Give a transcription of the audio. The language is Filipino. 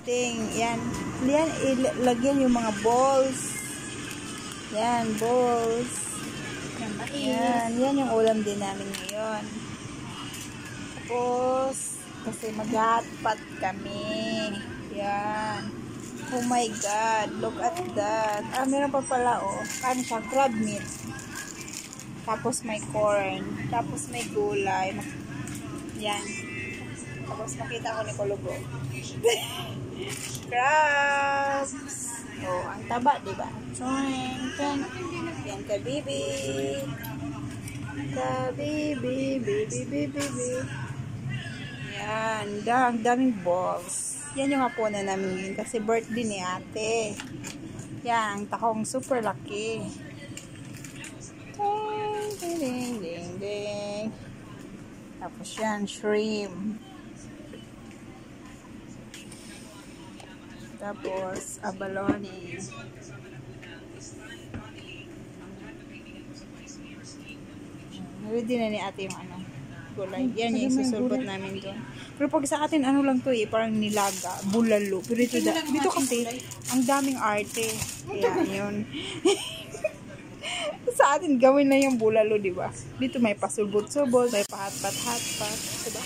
everything. Yan. Yan, ilagyan yung mga balls. Yan, balls. Yan, yan yung ulam din namin ngayon. Tapos, kasi mag-hotpot kami. Yan. Oh my God, look at that. Ah, meron pa pala, oh. Ano siya? Crab meat. Tapos may corn. Tapos may gulay. Yan. Tapos makita ko ni Kulugo. Crabs! Oh, ang taba, diba? Yan, kabibi. Kabibi, bibi, bibi, bibi. Yan, ang daming balls. Yan yung hapunan namin kasi birthday ni ate. Yan, ang takong super laki. Ding, ding, ding, ding. Tapos yan, shrimp. Tapos, abalone. Ready na ni ate yung ano, gulay. Yan yung susulbot namin doon. Pero pag sa atin, ano lang to eh, parang nilaga, bulalo. Pero dito kasi, ang daming arte. Kaya yun. Sa atin, gawin na yung bulalo, diba? Dito may pasulbot-sulbot, may pahatpat-hatpat. Diba?